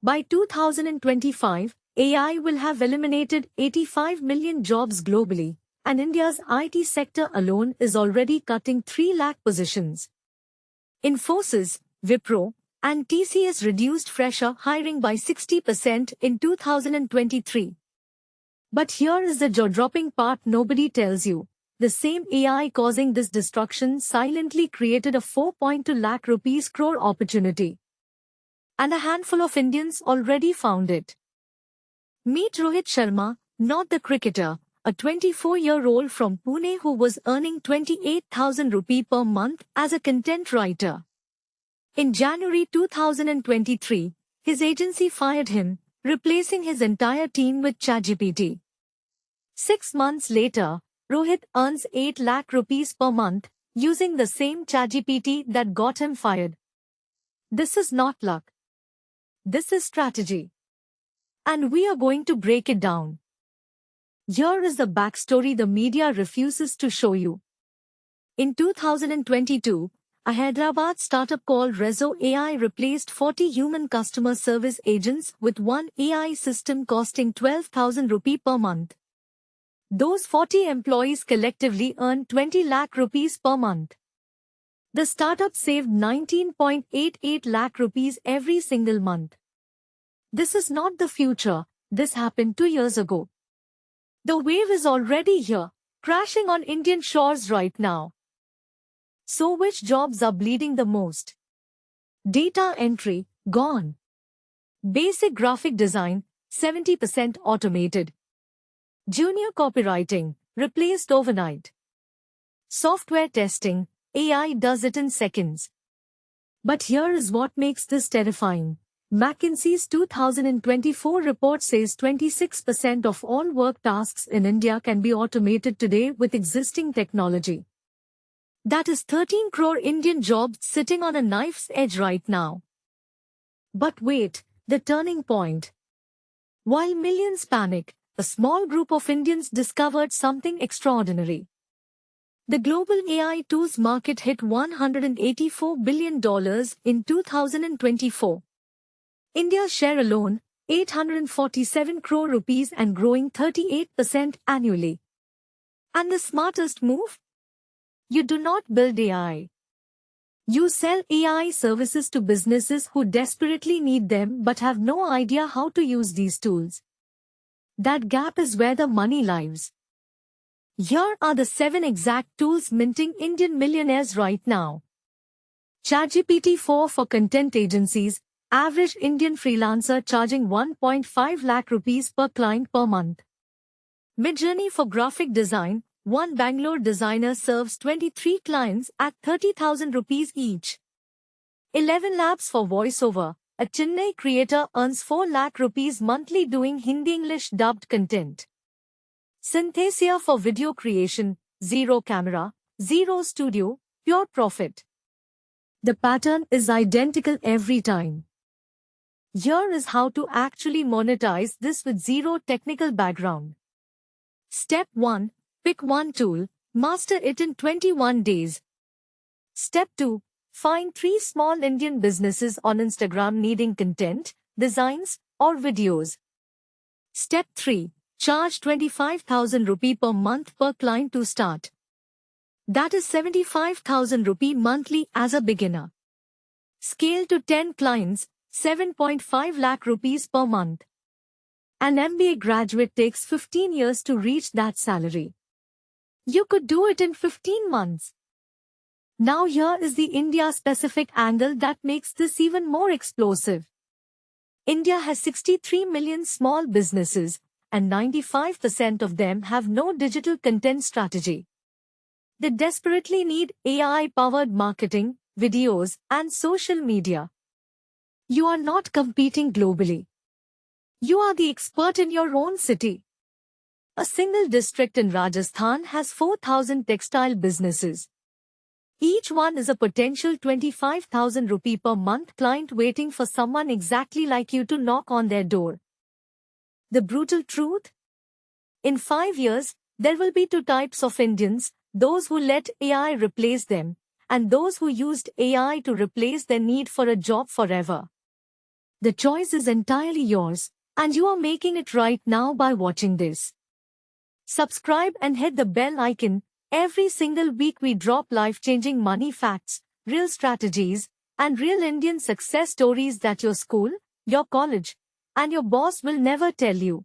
By 2025, AI will have eliminated 85 million jobs globally, and India's IT sector alone is already cutting 3 lakh positions. Infosys, Wipro, and TCS reduced fresher hiring by 60% in 2023. But here is the jaw-dropping part nobody tells you. The same AI causing this destruction silently created a 4.2 lakh rupees crore opportunity. And a handful of Indians already found it. Meet Rohit Sharma, not the cricketer, a 24-year-old from Pune who was earning 28,000 rupees per month as a content writer. In January 2023, his agency fired him, replacing his entire team with ChatGPT. 6 months later, Rohit earns 8 lakh rupees per month, using the same ChatGPT that got him fired. This is not luck. This is strategy. And we are going to break it down. Here is the backstory the media refuses to show you. In 2022, a Hyderabad startup called Rezo AI replaced 40 human customer service agents with one AI system costing 12,000 rupees per month. Those 40 employees collectively earned 20 lakh rupees per month. The startup saved 19.88 lakh rupees every single month. This is not the future, this happened 2 years ago. The wave is already here, crashing on Indian shores right now. So which jobs are bleeding the most? Data entry, gone. Basic graphic design, 70% automated. Junior copywriting, replaced overnight. Software testing, AI does it in seconds. But here is what makes this terrifying. McKinsey's 2024 report says 26% of all work tasks in India can be automated today with existing technology. That is 13 crore Indian jobs sitting on a knife's edge right now. But wait, the turning point. While millions panic, a small group of Indians discovered something extraordinary. The global AI tools market hit $184 billion in 2024. India's share alone, 847 crore rupees and growing 38% annually. And the smartest move? You do not build AI. You sell AI services to businesses who desperately need them but have no idea how to use these tools. That gap is where the money lies. Here are the 7 exact tools minting Indian millionaires right now. ChatGPT 4 for content agencies. Average Indian freelancer charging 1.5 lakh rupees per client per month. Midjourney for graphic design. One Bangalore designer serves 23 clients at 30,000 rupees each. 11 Labs for voiceover. A Chennai creator earns 4 lakh rupees monthly doing Hindi-English dubbed content. Synthesia for video creation. Zero camera, zero studio, pure profit. The pattern is identical every time. Here is how to actually monetize this with zero technical background. Step 1. Pick one tool, master it in 21 days. Step 2. Find 3 small Indian businesses on Instagram needing content, designs, or videos. Step 3. Charge 25,000 rupee per month per client to start. That is 75,000 rupee monthly as a beginner. Scale to 10 clients, 7.5 lakh rupees per month. An MBA graduate takes 15 years to reach that salary. You could do it in 15 months. Now here is the India-specific angle that makes this even more explosive. India has 63 million small businesses, and 95% of them have no digital content strategy. They desperately need AI-powered marketing, videos, and social media. You are not competing globally. You are the expert in your own city. A single district in Rajasthan has 4,000 textile businesses. Each one is a potential 25,000 rupee per month client waiting for someone exactly like you to knock on their door. The brutal truth? In 5 years, there will be 2 types of Indians, those who let AI replace them, and those who used AI to replace their need for a job forever. The choice is entirely yours, and you are making it right now by watching this. Subscribe and hit the bell icon. Every single week we drop life-changing money facts, real strategies, and real Indian success stories that your school, your college, and your boss will never tell you.